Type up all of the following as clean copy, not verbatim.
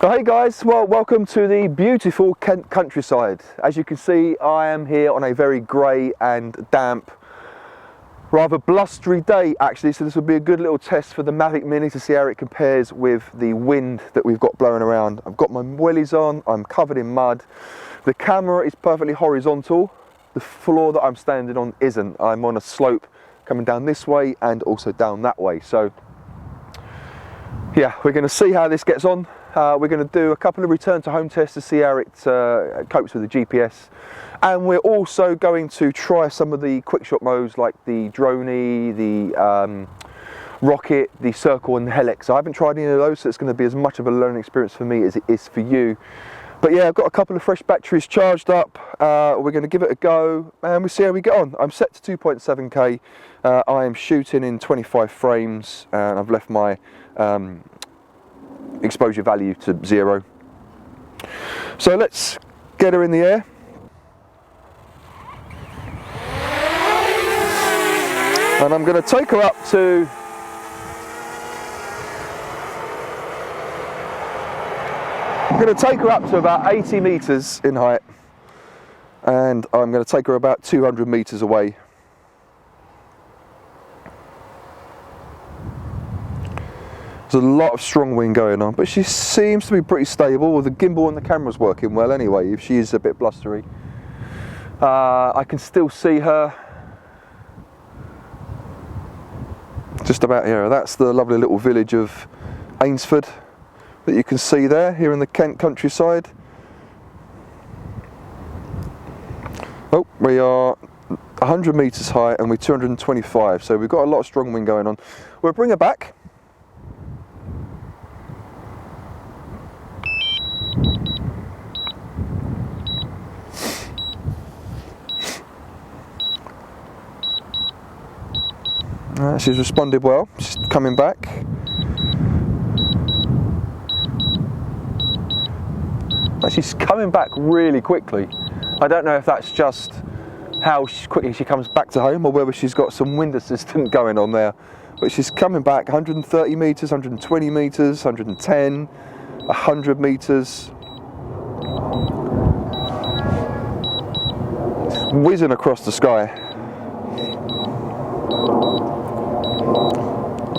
Hey guys, well, welcome to the beautiful Kent countryside. As you can see, I am here on a very grey and damp, rather blustery day actually, so this will be a good little test for the Mavic Mini to see how it compares with the wind that we've got blowing around. I've got my wellies on, I'm covered in mud, the camera is perfectly horizontal, the floor that I'm standing on isn't. I'm on a slope coming down this way and also down that way, so yeah, we're going to see how this gets on. We're going to do a couple of return to home tests to see how it copes with the GPS, and we're also going to try some of the quick shot modes like the Dronie, the Rocket, the Circle and the Helix. I haven't tried any of those, so it's going to be as much of a learning experience for me as it is for you. But yeah, I've got a couple of fresh batteries charged up. We're going to give it a go and we'll see how we get on. I'm set to 2.7K. I am shooting in 25 frames and I've left my exposure value to 0. So let's get her in the air. And I'm going to take her up to about 80 meters in height, and I'm going to take her about 200 meters away. There's a lot of strong wind going on, but she seems to be pretty stable. Well, the gimbal and the camera's working well anyway, if she is a bit blustery. I can still see her just about here. That's the lovely little village of Ainsford that you can see there, here in the Kent countryside. Oh, we are 100 meters high and we're 225, so we've got a lot of strong wind going on. We'll bring her back. She's responded well, she's coming back. She's coming back really quickly. I don't know if that's just how quickly she comes back to home or whether she's got some wind assistant going on there. But she's coming back 130 meters, 120 meters, 110, 100 meters. Whizzing across the sky.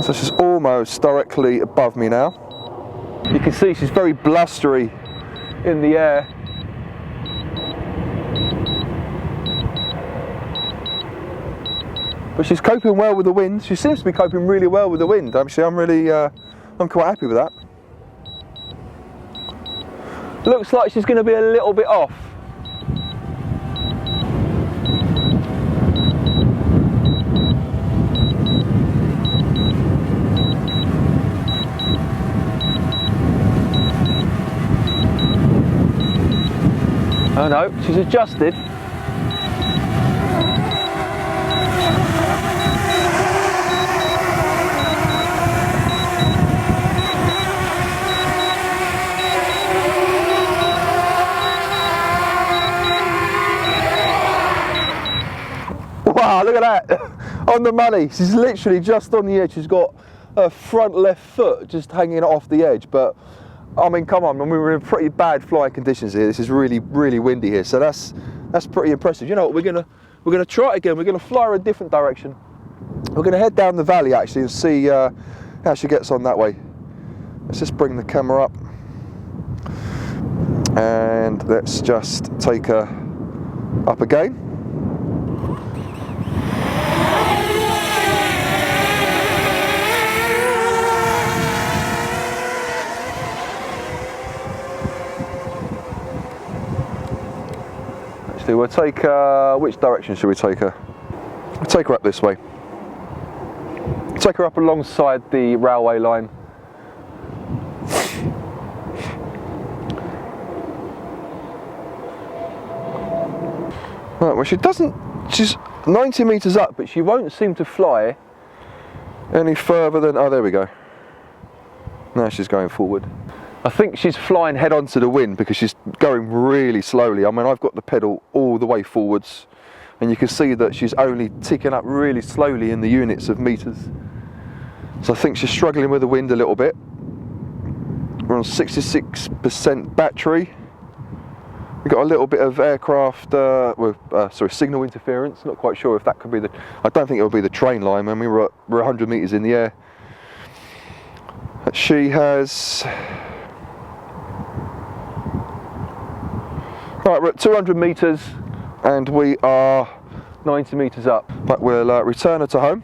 So she's almost directly above me now. You can see she's very blustery in the air. But she's coping well with the wind. She seems to be coping really well with the wind. Actually, I'm quite happy with that. Looks like she's going to be a little bit off. Oh no, she's adjusted. Wow, look at that. On the money. She's literally just on the edge. She's got her front left foot just hanging off the edge, but I mean, come on, we're in pretty bad flying conditions here. This is really, really windy here, so that's pretty impressive. You know what, we're gonna try it again. We're gonna fly her a different direction. We're gonna head down the valley actually and see how she gets on that way. Let's just bring the camera up and let's just take her up again. We'll take her, which direction should we take her? We'll take her up this way. Take her up alongside the railway line. Right, well she's 90 metres up, but she won't seem to fly any further than, oh there we go. Now she's going forward. I think she's flying head on to the wind because she's going really slowly. I mean, I've got the pedal all the way forwards and you can see that she's only ticking up really slowly in the units of meters. So I think she's struggling with the wind a little bit. We're on 66% battery. We've got a little bit of aircraft, signal interference. Not quite sure if that could be I don't think it will be the train line. I mean, we're 100 metres in the air. She has... Right, we're at 200 metres and we are 90 metres up. But we'll return her to home.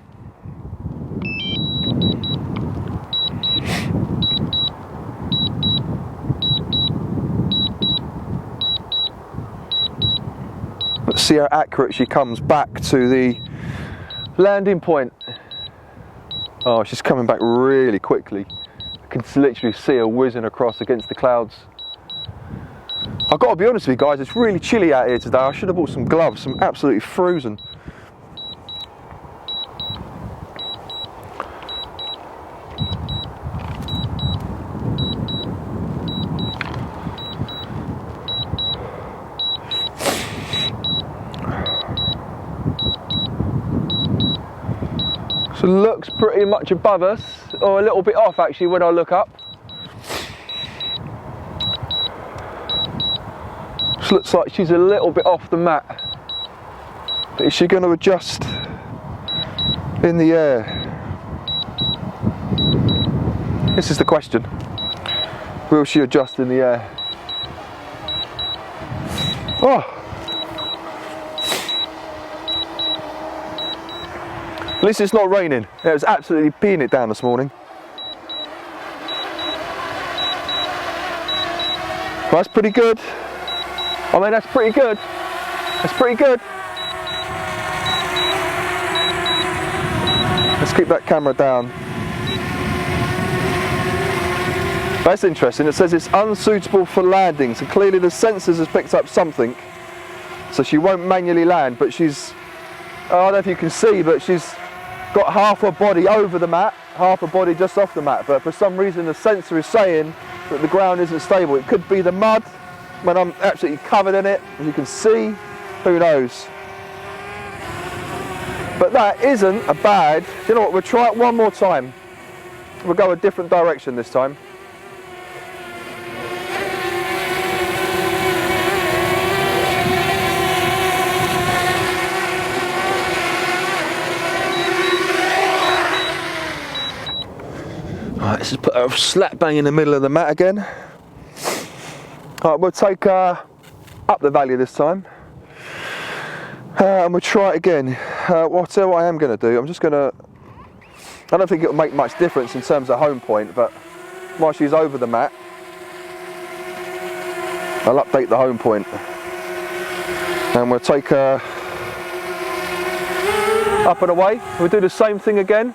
Let's see how accurate she comes back to the landing point. Oh, she's coming back really quickly. I can literally see her whizzing across against the clouds. I've got to be honest with you guys, it's really chilly out here today. I should have bought some gloves, I'm absolutely frozen. So looks pretty much above us, or a little bit off actually when I look up. This looks like she's a little bit off the mat. But is she going to adjust in the air? This is the question. Will she adjust in the air? Oh! At least it's not raining. It was absolutely peeing it down this morning. Well, that's pretty good. I mean, that's pretty good. That's pretty good. Let's keep that camera down. That's interesting. It says it's unsuitable for landing. So clearly the sensors has picked up something. So she won't manually land, but she's... I don't know if you can see, but she's got half her body over the mat, half her body just off the mat, but for some reason the sensor is saying that the ground isn't stable. It could be the mud, when I'm absolutely covered in it, as you can see, who knows. But that isn't a bad, you know what, we'll try it one more time. We'll go a different direction this time. Right, let's just put her slap bang in the middle of the mat again. Right, we'll take up the valley this time. And we'll try it again. I'll tell you what I am going to do. I'm just going to... I don't think it'll make much difference in terms of home point, but while she's over the mat, I'll update the home point. And we'll take her up and away. We'll do the same thing again.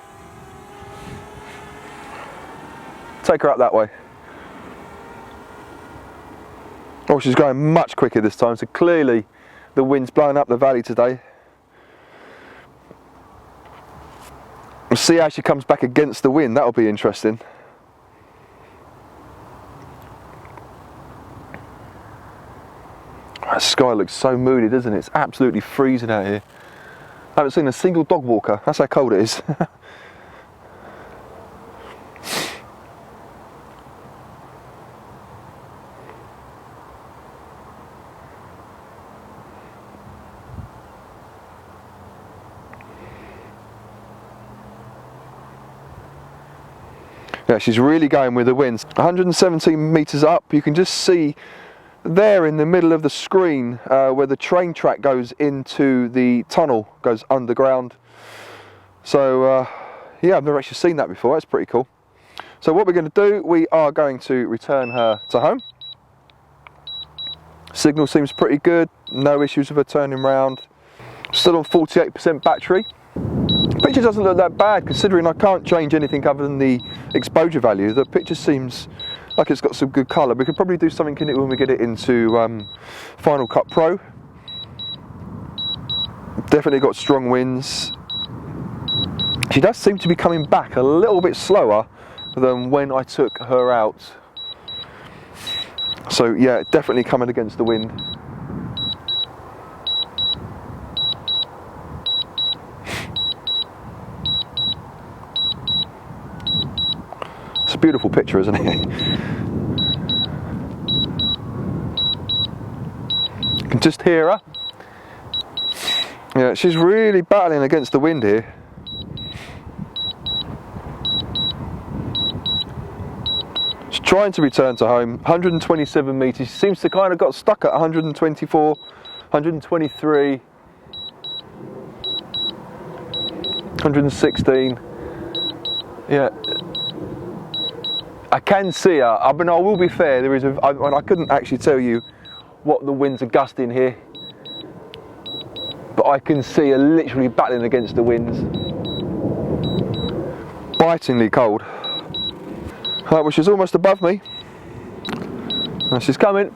Take her up that way. Oh, she's going much quicker this time, so clearly the wind's blowing up the valley today. We'll see how she comes back against the wind. That'll be interesting. That sky looks so moody, doesn't it? It's absolutely freezing out here. I haven't seen a single dog walker. That's how cold it is. Yeah, she's really going with the winds. 117 metres up, you can just see there in the middle of the screen where the train track goes into the tunnel, goes underground. So yeah, I've never actually seen that before. That's pretty cool. So what we're going to do, we are going to return her to home. Signal seems pretty good, no issues with her turning round. Still on 48% battery. Picture doesn't look that bad considering I can't change anything other than the exposure value. The picture seems like it's got some good colour. We could probably do something in it when we get it into Final Cut Pro. Definitely got strong winds. She does seem to be coming back a little bit slower than when I took her out. So yeah, definitely coming against the wind. a beautiful picture, isn't it? You can just hear her. Yeah, she's really battling against the wind here. She's trying to return to home. 127 metres. She seems to kind of got stuck at 124, 123, 116. Yeah. I can see her. I mean, I will be fair. There is I couldn't actually tell you what the winds are gusting here, but I can see her literally battling against the winds. Bitingly cold. Right, well, she's almost above me. Now she's coming.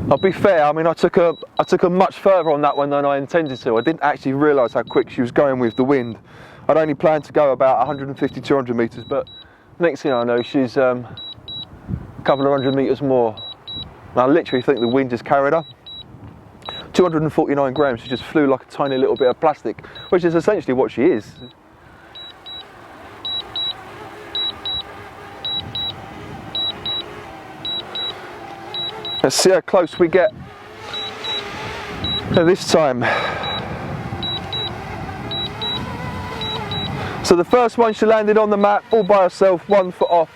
I'll be fair. I mean, I took her much further on that one than I intended to. I didn't actually realise how quick she was going with the wind. I'd only planned to go about 150, 200 metres, but next thing I know, she's a couple of 100 metres more. And I literally think the wind just carried her. 249 grams, she just flew like a tiny little bit of plastic, which is essentially what she is. Let's see how close we get this time. So the first one, she landed on the mat all by herself, 1 foot off.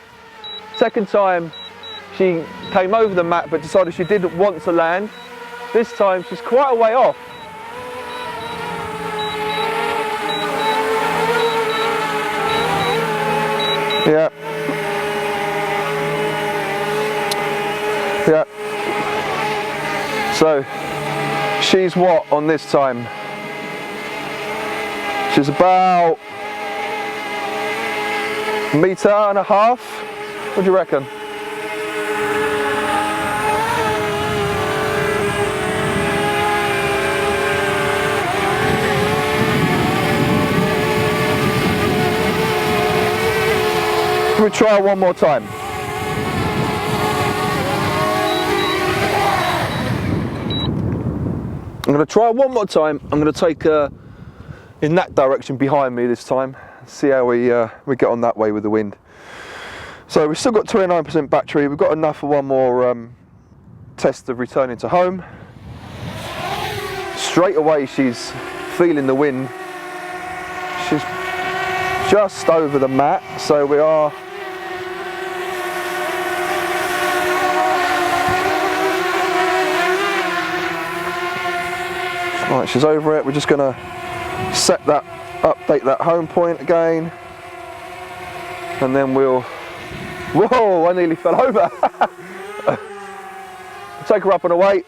Second time, she came over the mat but decided she didn't want to land. This time, she's quite a way off. Yeah. Yeah. So, she's what on this time? She's about 1.5 meters. What do you reckon? Let me try one more time. I'm going to try one more time. I'm going to take her in that direction behind me this time. See how we get on that way with the wind. So we've still got 29% battery. We've got enough for one more test of returning to home. Straight away she's feeling the wind. She's just over the mat, so we are right, she's over it. We're just going to set that, update that home point again, and then we'll, whoa, I nearly fell over. Take her up and away.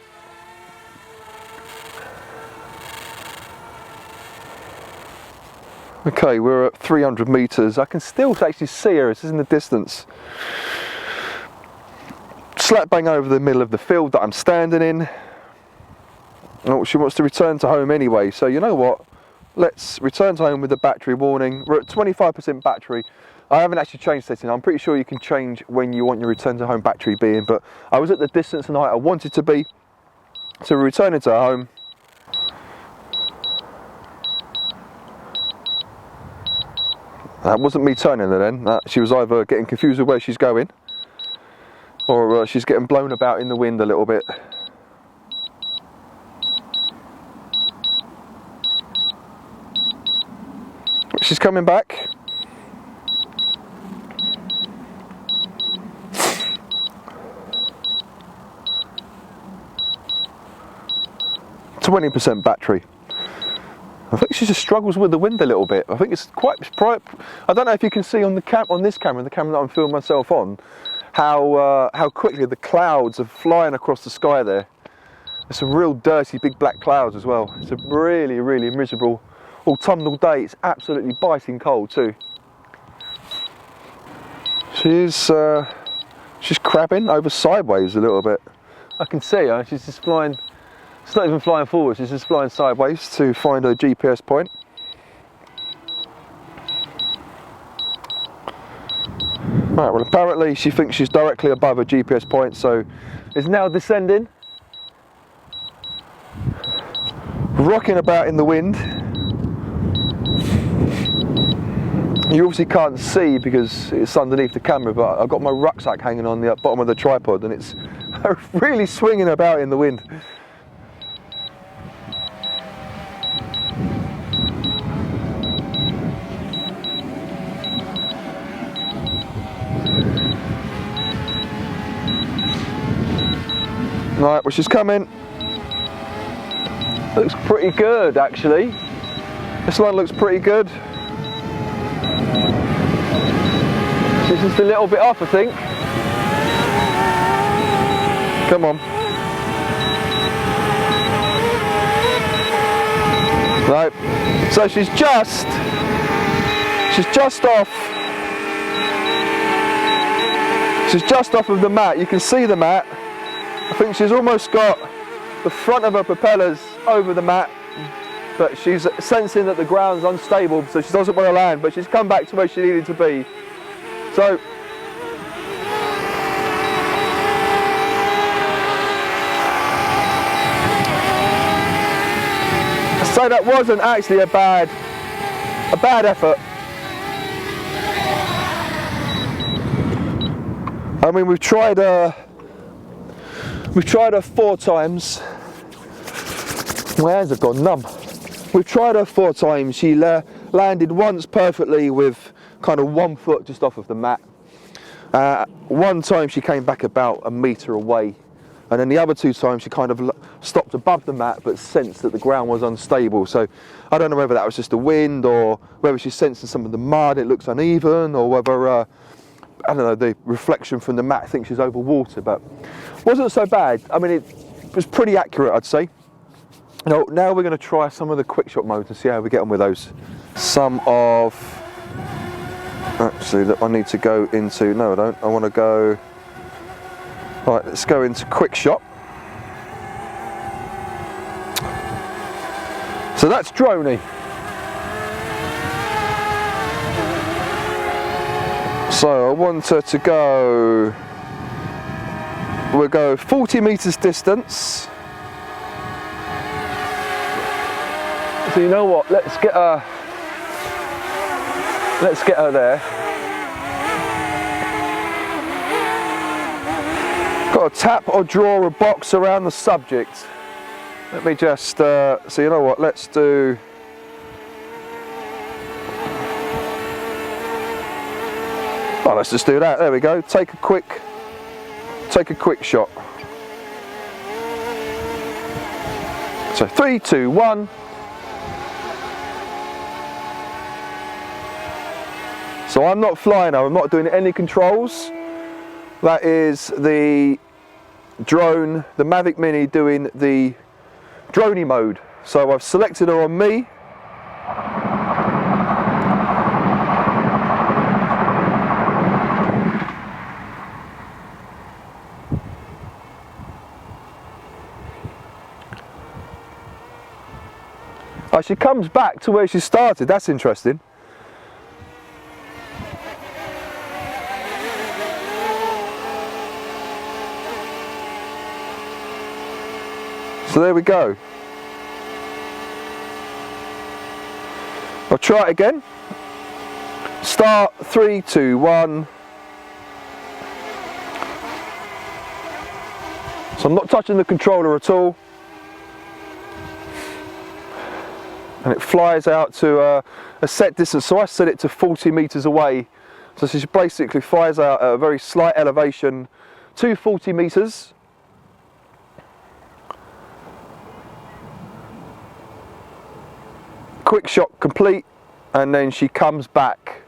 Okay, we're at 300 meters. I can still actually see her, it's in the distance. Slap bang over the middle of the field that I'm standing in. Oh, she wants to return to home anyway, so you know what? Let's return to home with the battery warning. We're at 25% battery. I haven't actually changed setting. I'm pretty sure you can change when you want your return to home battery being, but I was at the distance and height I wanted to be. So we're returning to home. That wasn't me turning her then. She was either getting confused with where she's going, or she's getting blown about in the wind a little bit. She's coming back. %20 battery. I think she just struggles with the wind a little bit. I think it's quite. I don't know if you can see on the this camera, the camera that I'm filming myself on, how quickly the clouds are flying across the sky there. There's some real dirty big black clouds as well. It's a really, really miserable autumnal day. It's absolutely biting cold too. She's crabbing over sideways a little bit. I can see her. She's just flying. It's not even flying forward. She's just flying sideways to find her GPS point. Right. Well, apparently she thinks she's directly above her GPS point, so is now descending, rocking about in the wind. You obviously can't see because it's underneath the camera, but I've got my rucksack hanging on the bottom of the tripod and it's really swinging about in the wind. Right, well, she's coming. Looks pretty good, actually. This one looks pretty good. She's just a little bit off, I think. Come on. Right. So she's just off. She's just off of the mat. You can see the mat. I think she's almost got the front of her propellers over the mat, but she's sensing that the ground's unstable, so she doesn't want to land, but she's come back to where she needed to be. So that wasn't actually a bad effort. I mean, we've tried her 4 times. My hands have gone numb. We've tried her 4 times. She landed once perfectly with kind of 1 foot just off of the mat. One time she came back about a metre away, and then the other 2 times she kind of stopped above the mat but sensed that the ground was unstable. So I don't know whether that was just the wind or whether she's sensing some of the mud, it looks uneven, or whether I don't know, the reflection from the mat thinks she's over water, but wasn't so bad. I mean, it was pretty accurate, I'd say. Now we're going to try some of the quick shot modes and see how we get on with those. Actually, that I need to go into, no I don't, I want to go, right, let's go into quick shot. So that's Dronie. So I want her to go, we'll go 40 meters distance. So you know what, let's get her there. Got to tap or draw a box around the subject. Let me just, so you know what, let's do, oh, let's just do that, there we go, take a quick shot. So 3, 2, 1. So I'm not flying now, I'm not doing any controls. That is the drone, the Mavic Mini, doing the Dronie mode. So I've selected her on me. Oh, she comes back to where she started, that's interesting. So there we go. I'll try it again. Start, 3, 2, 1. So I'm not touching the controller at all. And it flies out to a set distance, so I set it to 40 meters away. So she basically flies out at a very slight elevation to 40 meters. Quick shot complete, and then she comes back.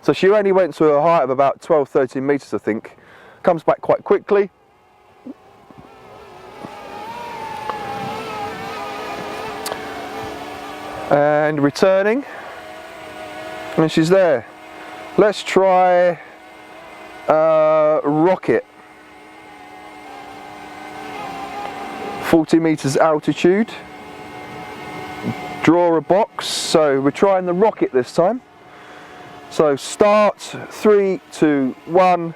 So she only went to a height of about 12-13 meters, I think. Comes back quite quickly. And returning, and she's there. Let's try rocket. 40 meters altitude. Draw a box. So we're trying the rocket this time. So start, 3, 2, 1.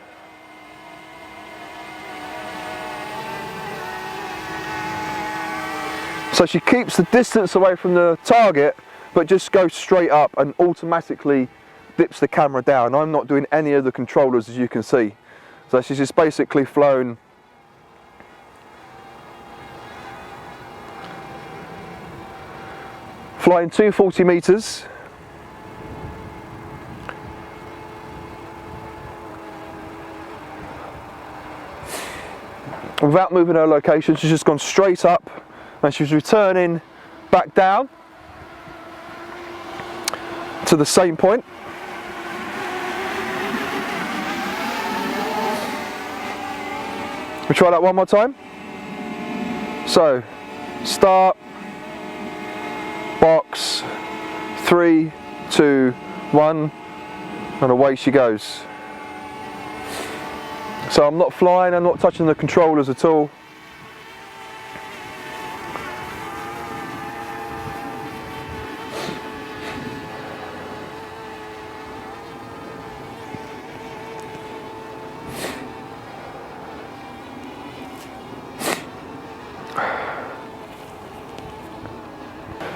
So she keeps the distance away from the target, but just goes straight up and automatically dips the camera down. I'm not doing any of the controllers, as you can see. So she's just basically flown flying 240 meters. Without moving her location. She's just gone straight up and she's returning back down to the same point. We try that one more time. So, start, box, 3, 2, 1, and away she goes. So I'm not flying, I'm not touching the controllers at all.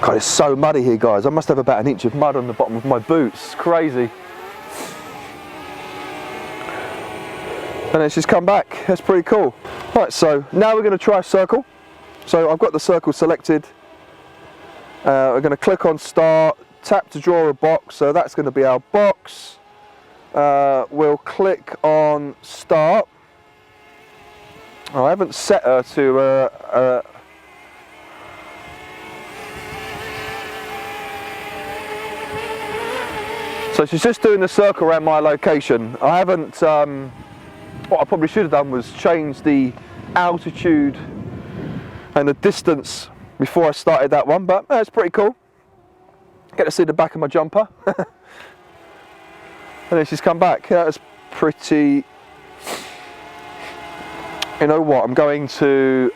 God, it's so muddy here, guys. I must have about an inch of mud on the bottom of my boots. It's crazy. And then she's come back. That's pretty cool. Right, so now we're going to try a circle. So I've got the circle selected. We're going to click on start, tap to draw a box. So that's going to be our box. We'll click on start. Oh, I haven't set her to so she's just doing the circle around my location. I haven't what I probably should have done was change the altitude and the distance before I started that one, but it's pretty cool. Get to see the back of my jumper. And then she's come back. That's pretty... You know what, I'm going to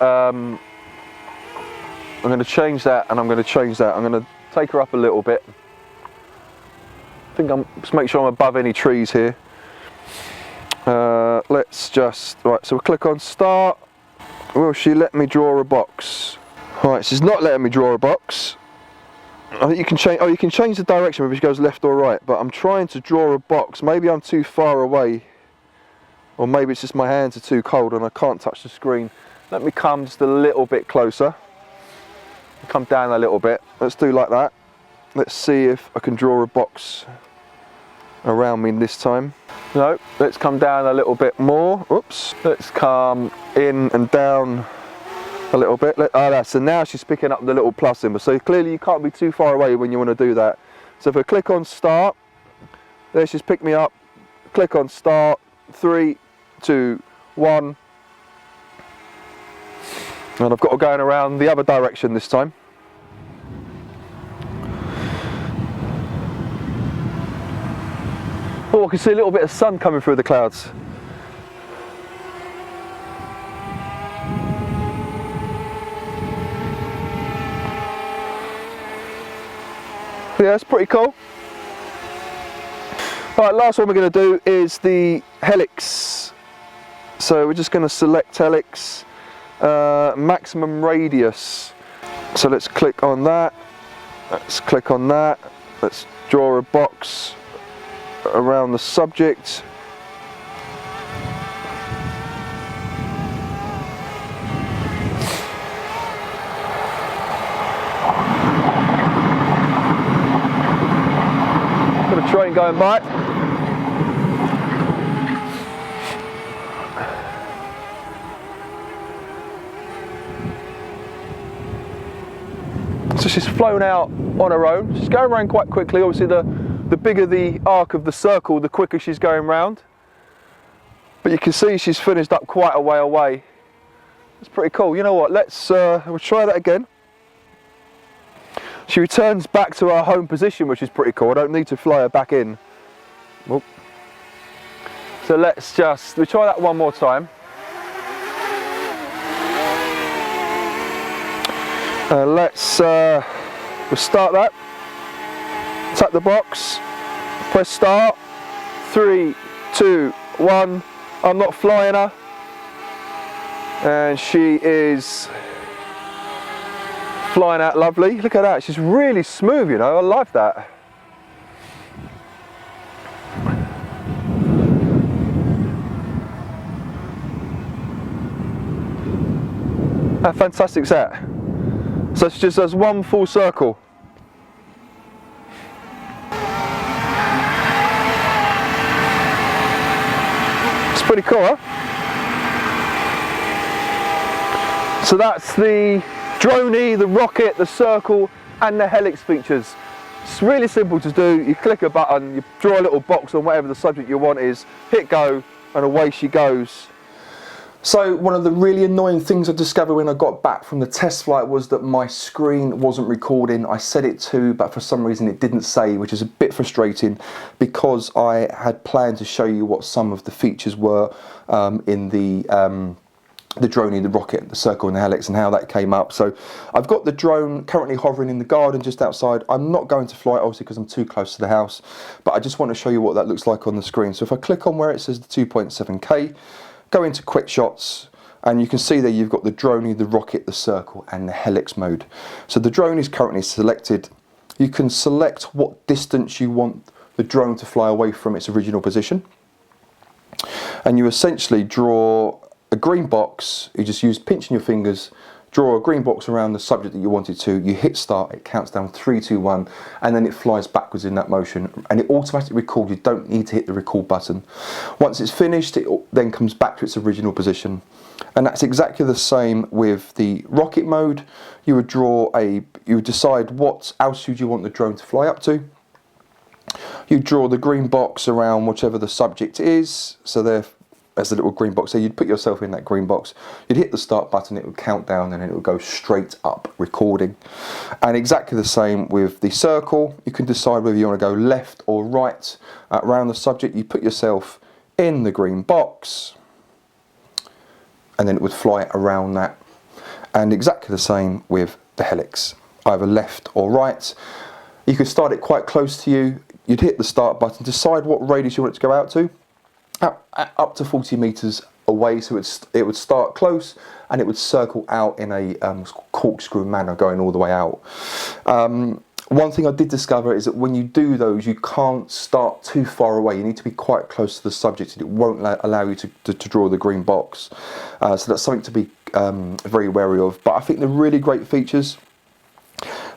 change that, and I'm going to change that. I'm going to take her up a little bit. I think just make sure I'm above any trees here. Let's just, right, so we'll click on start. Will she let me draw a box? Right, she's not letting me draw a box. I think you can change, you can change the direction whether she goes left or right, but I'm trying to draw a box. Maybe I'm too far away, or maybe it's just my hands are too cold and I can't touch the screen. Let me come just a little bit closer. Come down a little bit. Let's do like that. Let's see if I can draw a box around me this time. No, let's come down a little bit more. Oops. Let's come in and down a little bit. So now she's picking up the little plus symbol. So clearly you can't be too far away when you want to do that. So if I click on start, there she's picked me up. Click on start, 3, 2, 1. And I've got her going around the other direction this time. Oh, I can see a little bit of sun coming through the clouds. Yeah, it's pretty cool. Right, last one we're going to do is the Helix. So we're just going to select Helix, maximum radius. So let's click on that. Let's click on that. Let's draw a box around the subject. Got a train going by. So she's flown out on her own. She's going around quite quickly. Obviously the bigger the arc of the circle, the quicker she's going round. But you can see she's finished up quite a way away. It's pretty cool. You know what, we'll try that again. She returns back to her home position, which is pretty cool. I don't need to fly her back in. Oop. So we'll try that one more time. We'll start that. Tap the box, press start, 3, 2, 1. I'm not flying her, and she is flying out lovely. Look at that, she's really smooth, you know, I love that. How fantastic is that? So it's just as one full circle. It's pretty cool, huh? So that's the Dronie, the rocket, the circle and the Helix features. It's really simple to do. You click a button, you draw a little box on whatever the subject you want is, hit go, and away she goes. So one of the really annoying things I discovered when I got back from the test flight was that my screen wasn't recording. I set it to, but for some reason it didn't say, which is a bit frustrating because I had planned to show you what some of the features were in the Dronie, the rocket, the circle and the Helix, and how that came up. So I've got the drone currently hovering in the garden just outside. I'm not going to fly it obviously because I'm too close to the house, but I just want to show you what that looks like on the screen. So if I click on where it says the 2.7K, go into quick shots, and you can see there you've got the Dronie, the rocket, the circle and the Helix mode. So the drone is currently selected. You can select what distance you want the drone to fly away from its original position, and you essentially draw a green box. You just use pinching your fingers, draw a green box around the subject that you wanted to, you hit start, it counts down 3, 2, 1, and then it flies backwards in that motion, and it automatically records. You don't need to hit the record button. Once it's finished, it then comes back to its original position. And that's exactly the same with the rocket mode. You would decide what altitude you want the drone to fly up to. You draw the green box around whichever the subject is, so there's a little green box there. You'd put yourself in that green box, you'd hit the start button, it would count down and it would go straight up recording. And exactly the same with the circle. You can decide whether you want to go left or right around the subject. You put yourself in the green box and then it would fly around that. And exactly the same with the Helix, either left or right. You could start it quite close to you, you'd hit the start button, decide what radius you want it to go out to, up to 40 meters away, so it would start close and it would circle out in a corkscrew manner going all the way out. One thing I did discover is that when you do those, you can't start too far away. You need to be quite close to the subject and it won't allow you to draw the green box. So that's something to be very wary of. But I think they're really great features.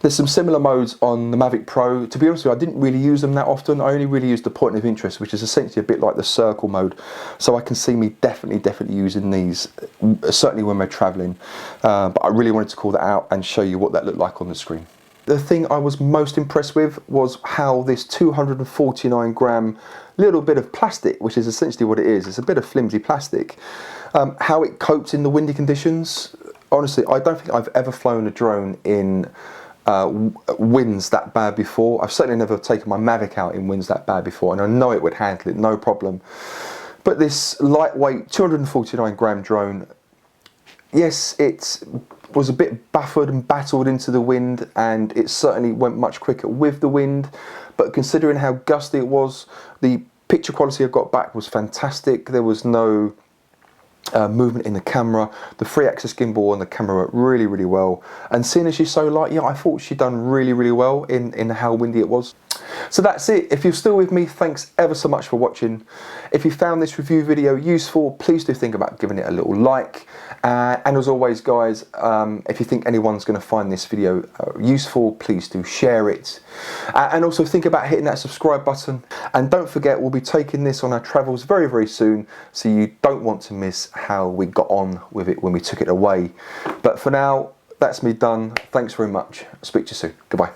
There's some similar modes on the Mavic Pro. To be honest with you, I didn't really use them that often. I only really used the point of interest, which is essentially a bit like the circle mode. So I can see me definitely using these, certainly when we're traveling. But I really wanted to call that out and show you what that looked like on the screen. The thing I was most impressed with was how this 249 gram little bit of plastic, which is essentially what it is, it's a bit of flimsy plastic, how it coped in the windy conditions. Honestly, I don't think I've ever flown a drone in winds that bad before. I've certainly never taken my Mavic out in winds that bad before, and I know it would handle it no problem. But this lightweight 249 gram drone, yes, it was a bit buffered and battled into the wind, and it certainly went much quicker with the wind, but considering how gusty it was, the picture quality I got back was fantastic. There was no movement in the camera. The 3-axis gimbal on the camera worked really well, and seeing as she's so light, yeah, I thought she'd done really well in how windy it was. So that's it. If you're still with me, thanks ever so much for watching. If you found this review video useful, please do think about giving it a little like, and as always guys, if you think anyone's going to find this video useful, please do share it, and also think about hitting that subscribe button. And don't forget, we'll be taking this on our travels very soon, so you don't want to miss how we got on with it when we took it away. But for now, that's me done. Thanks very much. I'll speak to you soon. Goodbye.